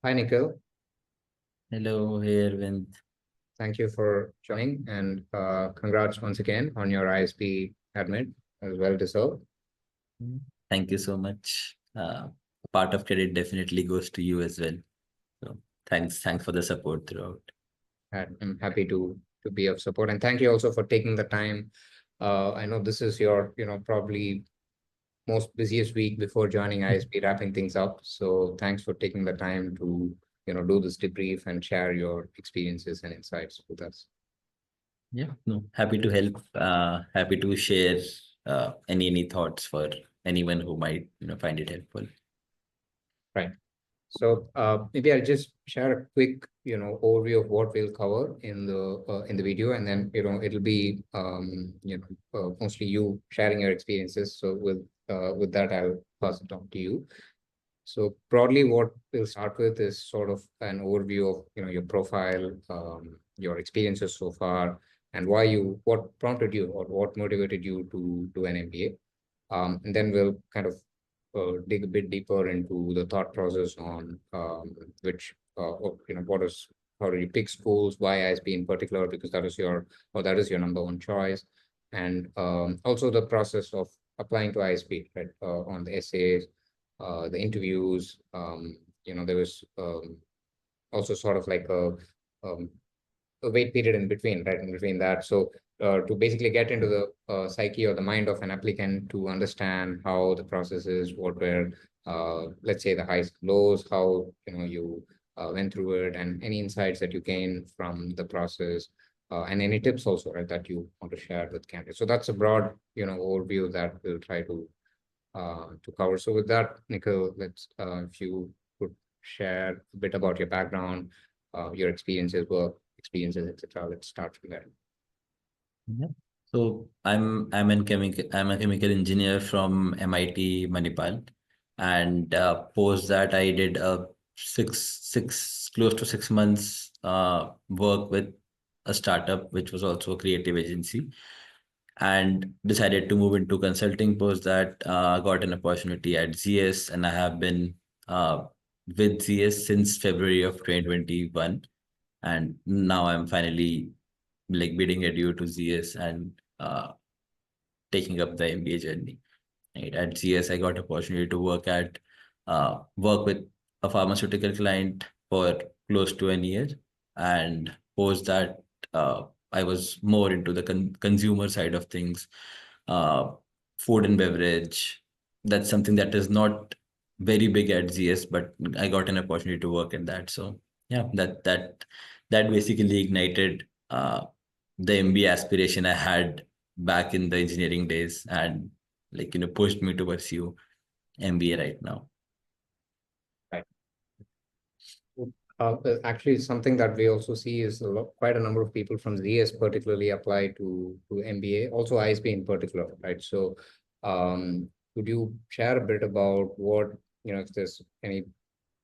Hi, Nikhil. Hello, hey Arvind. Thank you for joining and congrats once again on your ISB admit as well deserved. Thank you so much. Part of credit definitely goes to you as well. So thanks for the support throughout. And I'm happy to be of support, and thank you also for taking the time. I know this is your, probably most busiest week before joining ISB, wrapping things up. So thanks for taking the time to, do this debrief and share your experiences and insights with us. Yeah, no, happy to help. Happy to share any thoughts for anyone who might find it helpful. Right. So maybe I'll just share a quick, overview of what we'll cover in the video, and then it'll be mostly you sharing your experiences. So with that, I'll pass it on to you. So broadly, what we'll start with is sort of an overview of your profile, your experiences so far, and what prompted you or what motivated you to do an MBA. And then we'll kind of dig a bit deeper into the thought process on which what is how do you pick schools, why ISB in particular, because that is your number one choice, and also the process of applying to ISB, right? On the essays, the interviews. There was also sort of like a wait period in between, right? In between that, so to basically get into the psyche or the mind of an applicant to understand how the process is, what were, let's say, the highs and lows, how you went through it, and any insights that you gain from the process, and any tips also, right, that you want to share with candidates. So that's a broad, overview that we'll try to cover. So with that, Nikhil, let's if you could share a bit about your background, your experiences, work experiences, etc. Let's start from there. Yeah. So I'm a chemical engineer from MIT Manipal, and post that I did a close to 6 months work with a startup which was also a creative agency, and decided to move into consulting. Post that got an opportunity at ZS, and I have been with ZS since February of 2021, and now I'm finally like bidding adieu to ZS and taking up the MBA journey. Right. At ZS, I got opportunity to work with a pharmaceutical client for close to a year, and post that I was more into the consumer side of things, uh, food and beverage. That's something that is not very big at ZS, but I got an opportunity to work in that. So yeah, that basically ignited the MBA aspiration I had back in the engineering days, and pushed me to pursue MBA right now. Right. Actually, something that we also see is quite a number of people from ZS particularly apply to MBA, also ISB in particular, right? So, could you share a bit about what, if there's any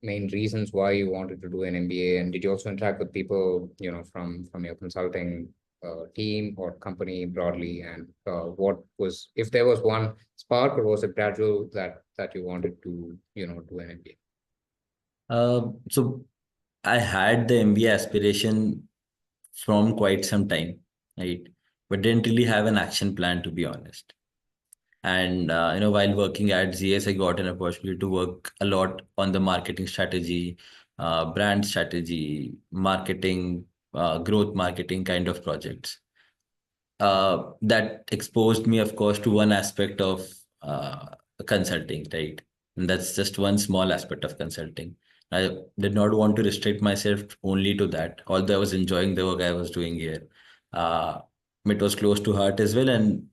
main reasons why you wanted to do an MBA, and did you also interact with people, from your consulting team or company broadly, and what was, if there was one spark, or was it gradual that you wanted to, do an MBA? So I had the MBA aspiration from quite some time, right? But didn't really have an action plan, to be honest. And while working at ZS, I got an opportunity to work a lot on the marketing strategy, brand strategy, marketing, growth marketing kind of projects. That exposed me, of course, to one aspect of consulting, right? And that's just one small aspect of consulting. I did not want to restrict myself only to that, although I was enjoying the work I was doing here. Uh, it was close to heart as well, and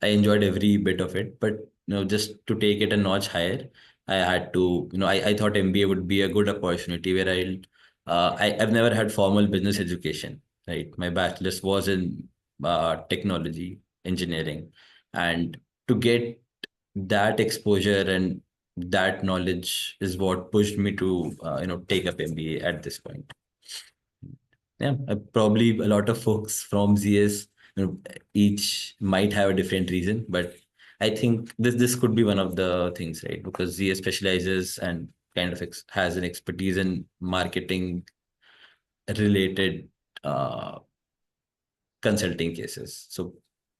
I enjoyed every bit of it. But just to take it a notch higher, I had to, I thought MBA would be a good opportunity where I've never had formal business education, right? My bachelor's was in technology, engineering, and to get that exposure and that knowledge is what pushed me to take up MBA at this point. Yeah, probably a lot of folks from ZS, each might have a different reason, but I think this could be one of the things, right? Because ZS specializes and kind of has an expertise in marketing related consulting cases. So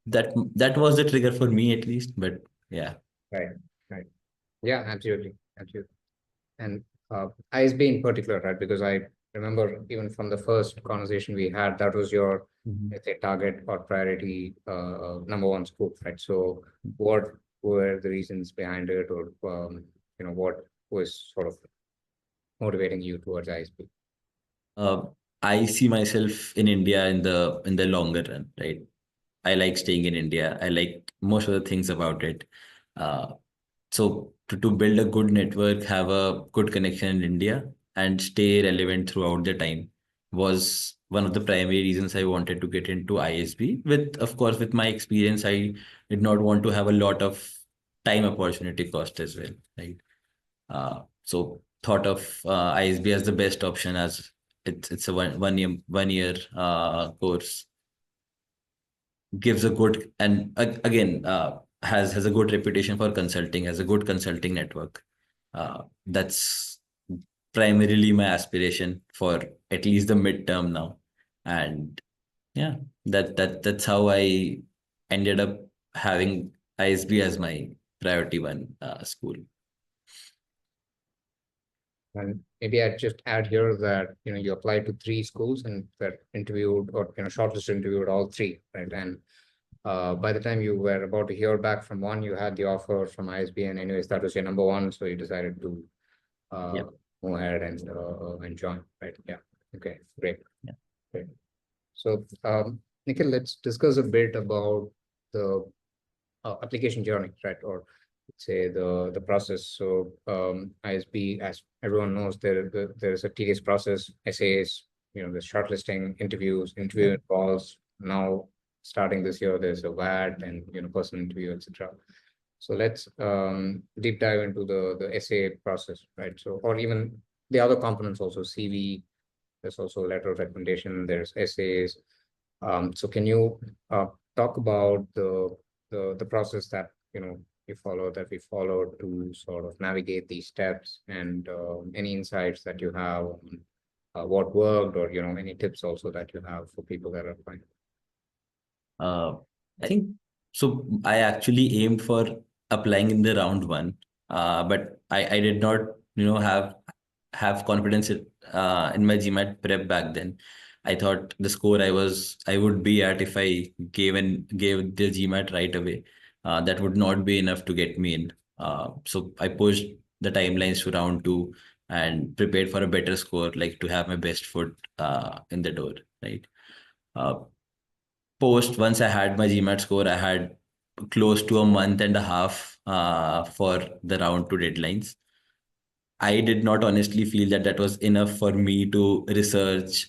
that was the trigger for me at least. But yeah. Right. Right. Yeah, absolutely. Absolutely. And ISB in particular, right? Because I remember even from the first conversation we had, that was your, let's say, target or priority number one school, right? So what were the reasons behind it, or what was sort of motivating you towards ISB? Uh, I see myself in India in the longer run, right? I like staying in India. I like most of the things about it. Uh, so to build a good network, have a good connection in India, and stay relevant throughout the time was one of the primary reasons I wanted to get into ISB. With, of course, with my experience, I did not want to have a lot of time opportunity cost as well, right? So thought of ISB as the best option, as it's a one year course, gives a good, and again has a good reputation for consulting, has a good consulting network. That's primarily my aspiration for at least the midterm now. And yeah, that's how I ended up having ISB as my priority one school. And maybe I'd just add here that you applied to three schools and that interviewed, or shortlisted, interviewed all three, right? And by the time you were about to hear back from one, you had the offer from ISB, and anyways, that was your number one, so you decided to Yeah. move ahead and join, right? Yeah. Okay, great. Yeah. Great. So, Nikhil, let's discuss a bit about the application journey, right? Or say the process. So, ISB, as everyone knows, there's a tedious process, essays, the shortlisting, interviews, interview calls. Now, starting this year, there's a VAT and personal interview, etc. So let's deep dive into the essay process, right? So, or even the other components also, CV. There's also letter of recommendation. There's essays. So can you talk about the process that you follow, that we follow, to sort of navigate these steps, and any insights that you have on what worked, or any tips also that you have for people that are applying? I think so. I actually aimed for applying in the round one, but I did not, have confidence in my GMAT prep back then. I thought the score I would be at, if I gave the GMAT right away, that would not be enough to get me in. So I pushed the timelines to round two and prepared for a better score, like to have my best foot in the door, right? Uh, Once I had my GMAT score, I had close to a month and a half for the round two deadlines. I did not honestly feel that that was enough for me to research,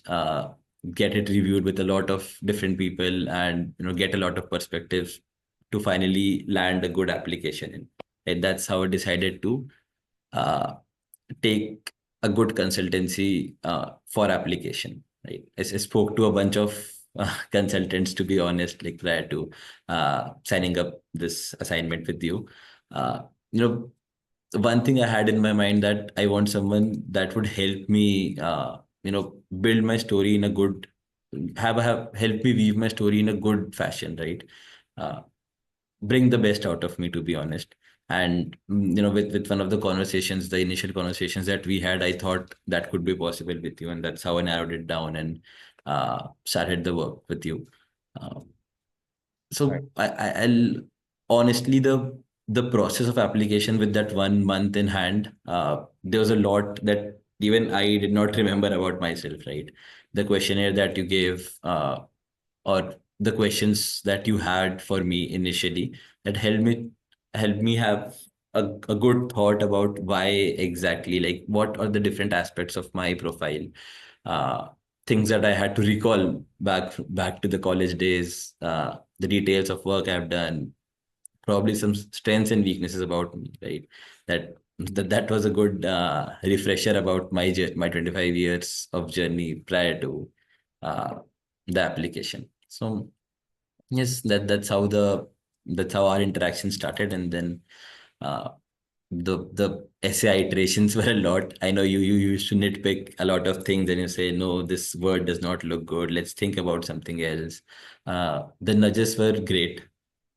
get it reviewed with a lot of different people, and get a lot of perspectives to finally land a good application in. And that's how I decided to uh, take a good consultancy for application. Right, I spoke to a bunch of consultants, to be honest, like prior to signing up this assignment with you. Uh, you know, One thing I had in my mind, that I want someone that would help me, build my story in a good, have help me weave my story in a good fashion, right? Uh, Bring the best out of me, to be honest. And with one of the conversations, the initial conversations that we had, I thought that could be possible with you, and that's how I narrowed it down and started the work with you. Uh, Right. I'll honestly, the process of application with that 1 month in hand, there was a lot that even I did not remember about myself, right? The questionnaire that you gave, or the questions that you had for me initially, that helped me have a good thought about why exactly, like what are the different aspects of my profile, uh, things that I had to recall back to the college days, the details of work I've done, probably some strengths and weaknesses about me, right? That was a good refresher about my 25 years of journey prior to uh, the application. So yes, that's how our interaction started, and then uh, the essay iterations were a lot. I know you used to nitpick a lot of things and you say, no, this word does not look good. Let's think about something else. The nudges were great.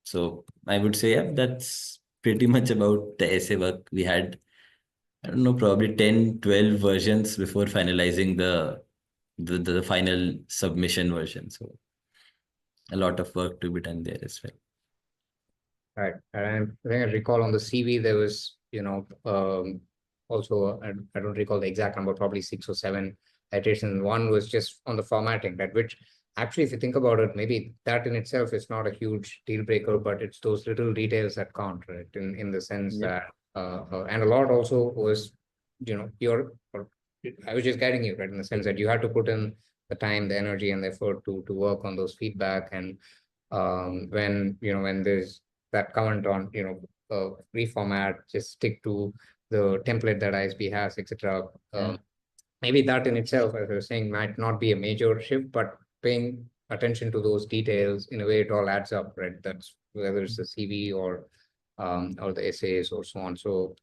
So I would say, yeah, that's pretty much about the essay work. We had, I don't know, probably 10, 12 versions before finalizing the final submission version. So a lot of work to be done there as well. Right. And I think I recall on the CV, there was, also, I don't recall the exact number, probably 6 or 7 iterations. One was just on the formatting, that which actually, if you think about it, maybe that in itself is not a huge deal breaker, but it's those little details that count, right? In the sense Yeah. that, and a lot also was, I was just guiding you, right? In the sense that you had to put in the time, the energy, and the effort to work on those feedback. And when there's that comment on reformat, just stick to the template that ISB has, etc. Yeah. Maybe that in itself, as I was saying, might not be a major shift, but paying attention to those details, in a way, it all adds up, right? That's whether it's the CV or the essays or so on. So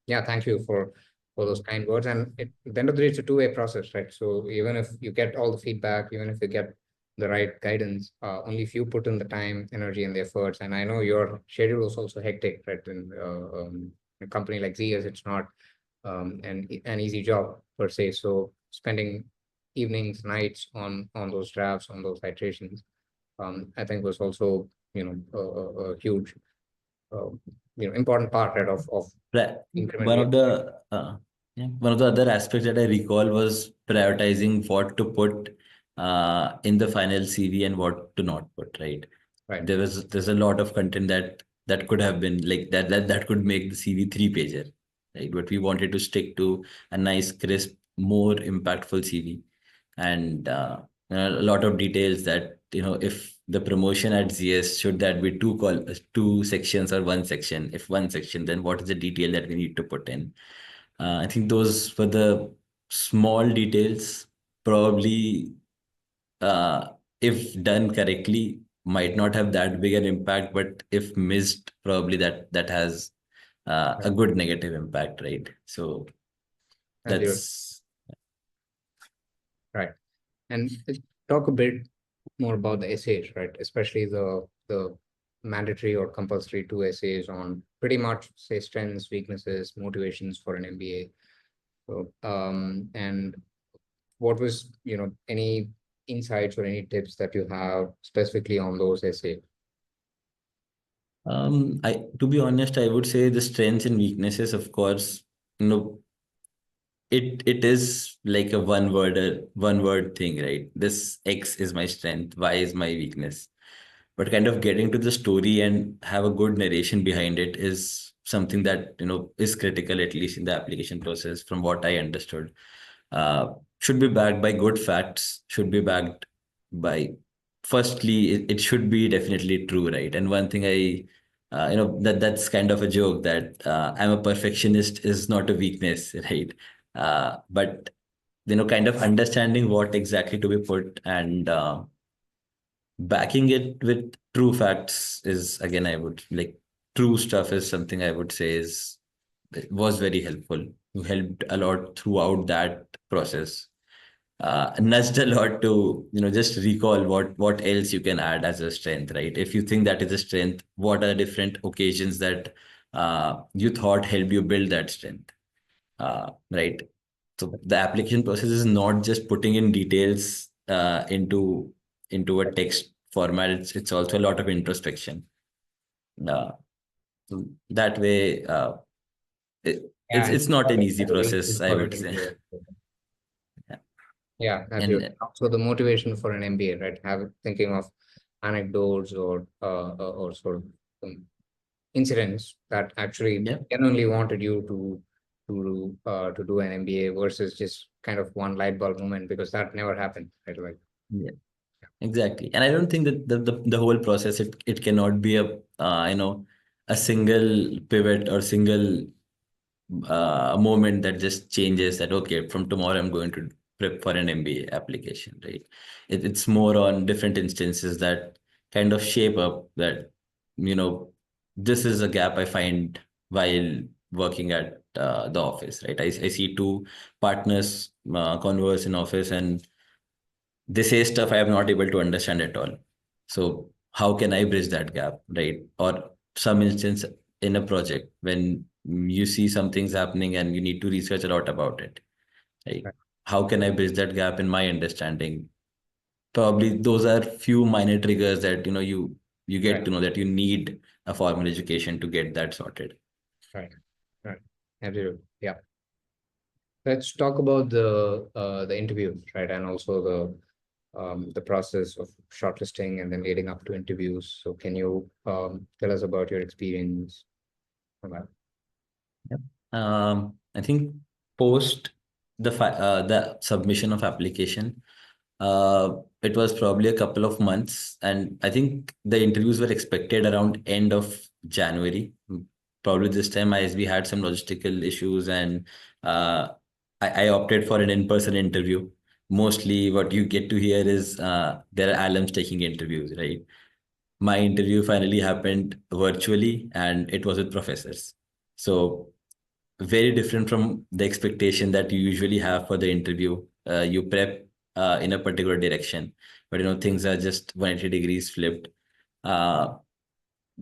yeah, thank you for those kind words. And at the end of the day, it's a two-way process, right? So even if you get all the feedback, even if you get the right guidance, only if you put in the time, energy, and the efforts. And I know your schedule is also hectic, right? In a company like ZS, it's not an easy job per se. So spending evenings, nights on those drafts, on those iterations, I think was also a huge important part, right, of Right. incrementally. One of the other aspects that I recall was prioritizing what to put in the final CV and what to not put, right? Right. There's a lot of content that could have been like that could make the CV 3-pager, right? But we wanted to stick to a nice, crisp, more impactful CV, and a lot of details that, if the promotion at ZS, should that be two sections or one section? If one section, then what is the detail that we need to put in? I think those were the small details, probably, if done correctly, might not have that big an impact, but if missed, probably that has a good negative impact, right? So Absolutely. that's Right. And talk a bit more about the essays, right? Especially the mandatory or compulsory 2 essays on pretty much, say, strengths, weaknesses, motivations for an MBA. So and what was any insights or any tips that you have specifically on those essays? I to be honest, I would say the strengths and weaknesses, of course, you know, it is like a one word thing, right? This X is my strength, Y is my weakness. But kind of getting to the story and have a good narration behind it is something that, is critical, at least in the application process, from what I understood. Should be backed by good facts, should be backed by, firstly, it should be definitely true, right? And one thing that's kind of a joke, that I'm a perfectionist is not a weakness, right? But kind of understanding what exactly to be put, and backing it with true facts is, again, I would like, true stuff is something I would say was very helpful. You helped a lot throughout that process. Nudged a lot to, just recall what else you can add as a strength, right? If you think that is a strength, what are different occasions that you thought helped you build that strength, right? So the application process is not just putting in details into a text format. It's also a lot of introspection. Uh, so that way, Yeah, it's and not an easy process, I for would an say. MBA. Yeah. Yeah, absolutely. And So the motivation for an MBA, right? Thinking of anecdotes or sort of incidents that actually yeah, genuinely wanted you to do an MBA versus just kind of one light bulb moment, because that never happened, right? Like, yeah, exactly. And I don't think that the whole process, it cannot be a single pivot or single moment that just changes that, okay, from tomorrow I'm going to prep for an MBA application, right? It's more on different instances that kind of shape up that, you know this is a gap I find while working at the office, right? I see two partners converse in office, and they say stuff I am not able to understand at all. So how can I bridge that gap, right? Or some instance in a project when you see some things happening and you need to research a lot about it, right? Right. How can I bridge that gap in my understanding? Probably those are few minor triggers that you get Right. to know that you need a formal education to get that sorted. Right. Right. Absolutely. Yeah. Let's talk about the interviews, right? And also the process of shortlisting and then leading up to interviews. So can you tell us about your experience on that? Yep. I think post the submission of application, it was probably a couple of months, and I think the interviews were expected around end of January. Probably this time ISB had some logistical issues, and uh, I opted for an in-person interview. Mostly, what you get to hear is there are alums taking interviews, right? My interview finally happened virtually, and it was with professors. So very different from the expectation that you usually have for the interview. You prep in a particular direction, but things are just 180 degrees flipped. Uh,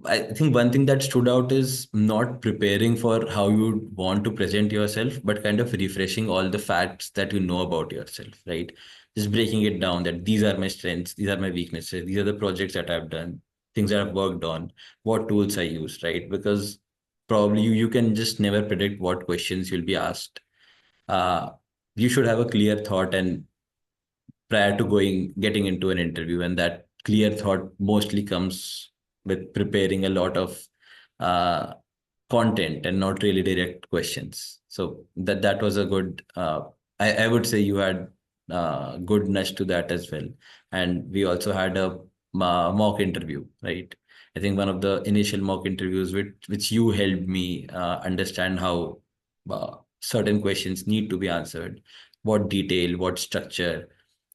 I think one thing that stood out is not preparing for how you want to present yourself, but kind of refreshing all the facts that you know about yourself, right? Just breaking it down that these are my strengths, these are my weaknesses, these are the projects that I've done, things that I've worked on, what tools I use, right? Because probably you can just never predict what questions you'll be asked. Uh, you should have a clear thought and prior to getting into an interview, and that clear thought mostly comes with preparing a lot of uh, content and not really direct questions. So that was a good I would say you had good nudge to that as well. And we also had a mock interview, right? I think one of the initial mock interviews which you helped me understand how certain questions need to be answered, what detail, what structure,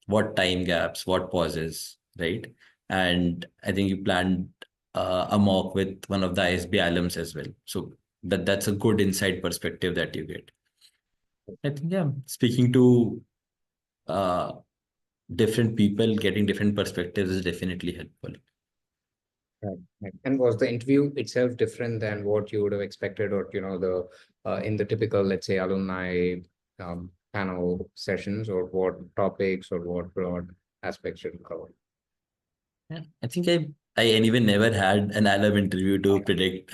what time gaps, what pauses, right? And I think you planned a mock with one of the ISB alums as well. So that's a good inside perspective that you get. I think, yeah, speaking to uh, different people, getting different perspectives is definitely helpful. Right. Right. And was the interview itself different than what you would have expected, or the in the typical, let's say, alumni panel sessions, or what topics or what broad aspects should cover? Yeah, I think I anyway never had an alum interview to predict.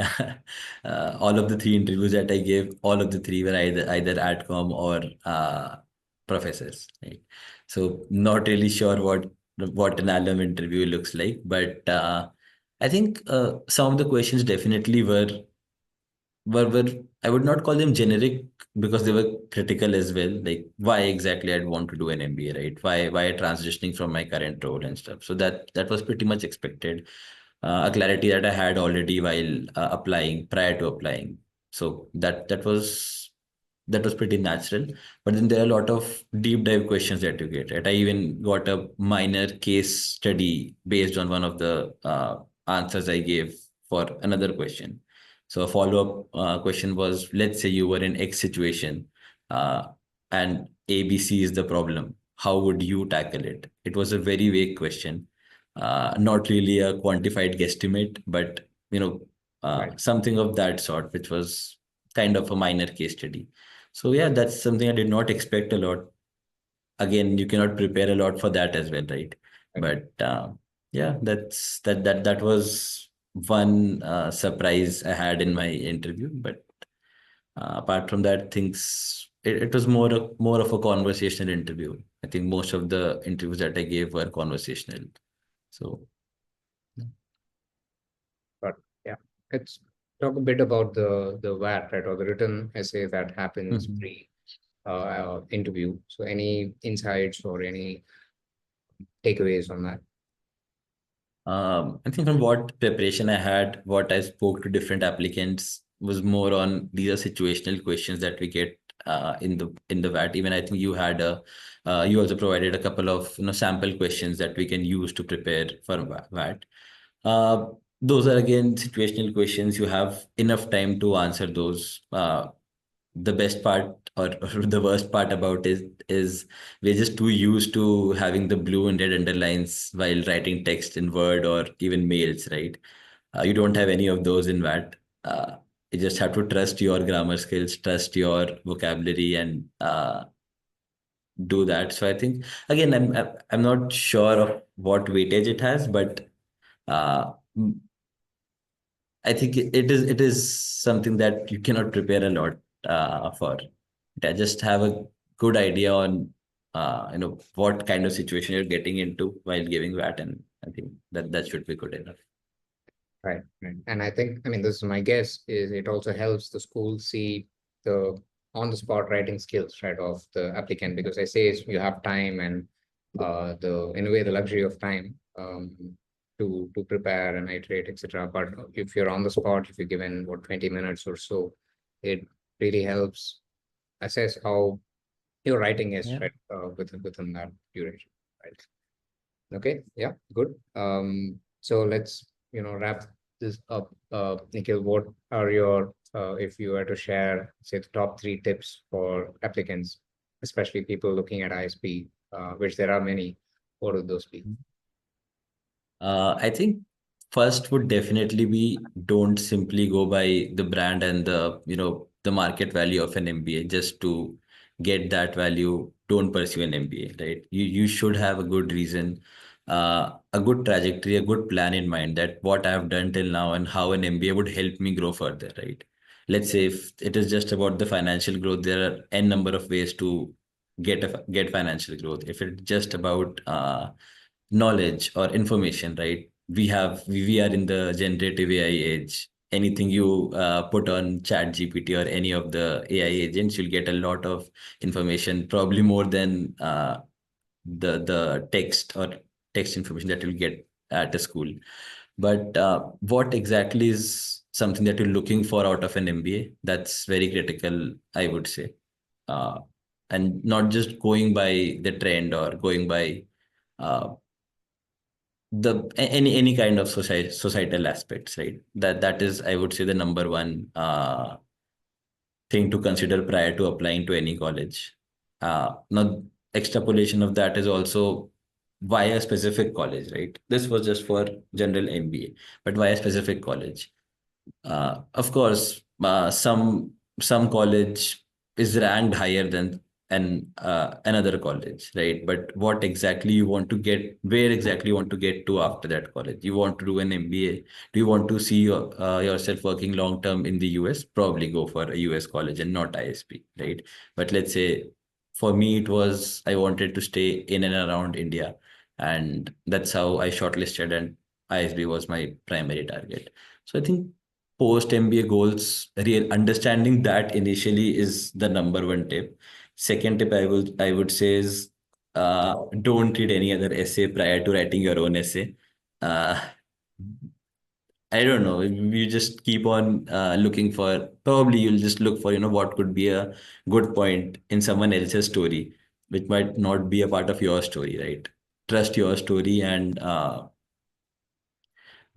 All of the three interviews that I gave, all of the three were either AdCom or professors. Right? So not really sure what an alum interview looks like, but I think some of the questions definitely were I would not call them generic because they were critical as well. Like why exactly I'd want to do an MBA, right? Why transitioning from my current role and stuff. So that was pretty much expected. A clarity that I had already while applying prior to applying. So that was pretty natural. But then there are a lot of deep dive questions that you get, right? I even got a minor case study based on one of the answers I gave for another question. So a follow-up question was, let's say you were in X situation uh, and ABC is the problem. How would you tackle it? It was a very vague question, not really a quantified guesstimate, but Right. something of that sort, which was kind of a minor case study. So yeah, that's something I did not expect a lot. Again, you cannot prepare a lot for that as well, right? Right. But yeah, that was one surprise I had in my interview. But apart from that, it was more of a conversational interview. I think most of the interviews that I gave were conversational. So But yeah, let's talk a bit about the VAT, right, or the written essay that happens mhm. pre interview. So any insights or any takeaways on that? I think from what preparation I had, what I spoke to different applicants was more on these are situational questions that we get in the VAT. Even I think you also provided a couple of sample questions that we can use to prepare for VAT. those are again situational questions. You have enough time to answer those. The best part or the worst part about it is we're just too used to having the blue and red underlines while writing text in Word or even mails, right? You don't have any of those in VAT. You just have to trust your grammar skills, trust your vocabulary, and do that. So I think again, I'm not sure of what weightage it has, but uh, I think it is something that you cannot prepare a lot for. I just have a good idea on what kind of situation you're getting into while giving VAT, and I think that should be good enough. Right, right. And I think, I mean, this is my guess, is it also helps the school see the on-the-spot writing skills, right, of the applicant, because I say you have time and in a way, the luxury of time to prepare and iterate, etc. But if you're on the spot, if you're given, what, 20 minutes or so, it really helps assess how your writing is, Yeah. right, within that duration, right? Okay, yeah, good. So let's, wrap this up. Nikhil, what are your, if you were to share, say, the top 3 tips for applicants, especially people looking at ISB, which there are many, what would those be? I think first would definitely be don't simply go by the brand and the market value of an MBA just to get that value. Don't pursue an MBA, right? You should have a good reason, a good trajectory, a good plan in mind that what I have done till now and how an MBA would help me grow further, right? Let's say if it is just about the financial growth, there are n number of ways to get financial growth. If it's just about knowledge or information, right? We are in the generative AI age. Anything you put on Chat GPT or any of the AI agents, you'll get a lot of information, probably more than the text information that you'll get at a school. But what exactly is something that you're looking for out of an MBA? That's very critical, I would say. Uh, and not just going by the trend or going by uh, any kind of societal aspects, right? That is, I would say, the number one thing to consider prior to applying to any college. Now, extrapolation of that is also why a specific college, right? This was just for general MBA, but why a specific college? Of course, some college is ranked higher than another college, right? But what exactly you want to get, where exactly you want to get to after that college? You want to do an MBA? Do you want to see yourself working long term in the US? Probably go for a US college and not ISB, right? But let's say for me, it was I wanted to stay in and around India, and that's how I shortlisted, and ISB was my primary target. So I think post MBA goals, real understanding that initially is the number one tip. Second tip I would say is don't read any other essay prior to writing your own essay. Uh, I don't know. You just keep on looking for. Probably you'll just look for what could be a good point in someone else's story, which might not be a part of your story, right? Trust your story and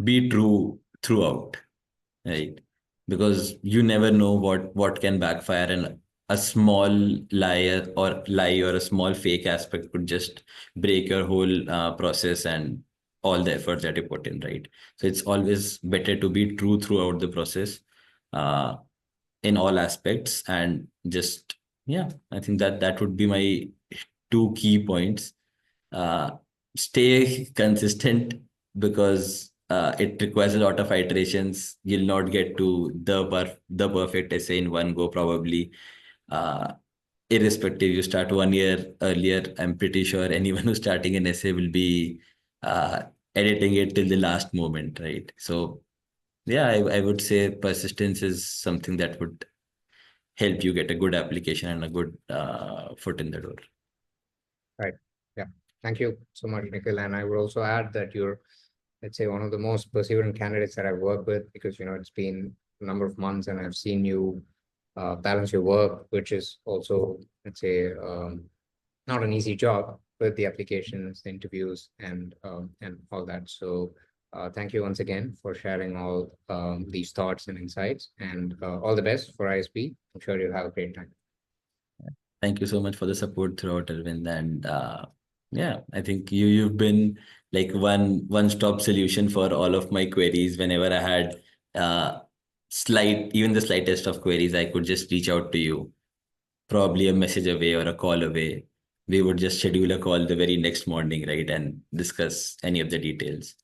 be true throughout, right? Because you never know what can backfire, and a small lie or a small fake aspect could just break your whole process and all the efforts that you put in, right? So it's always better to be true throughout the process, uh, in all aspects, and just yeah, I think that would be my 2 key points. uh, Stay consistent, because it requires a lot of iterations. You'll not get to the perfect essay in one go, probably. Uh, Irrespective, you start 1 year earlier, I'm pretty sure anyone who's starting an essay will be uh, editing it till the last moment, right? So yeah, I would say persistence is something that would help you get a good application and a good foot in the door. Right. Yeah. Thank you so much, Nikhil. And I would also add that you're, let's say, one of the most perseverant candidates that I've worked with, because, it's been a number of months and I've seen you balance your work, which is also, let's say, not an easy job with the applications, the interviews, and all that. So Thank you once again for sharing all these thoughts and insights, and all the best for ISB. I'm sure you'll have a great time. Thank you so much for the support throughout, Arvind. And yeah, I think you've been like one-stop solution for all of my queries. Whenever I had even the slightest of queries, I could just reach out to you, probably a message away or a call away. We would just schedule a call the very next morning, right, and discuss any of the details.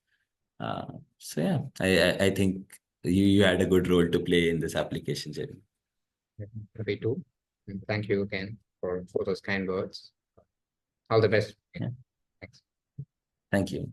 Uh, so yeah, I think you had a good role to play in this application journey. Me too. And thank you again for those kind words. All the best. Yeah. Thanks. Thank you.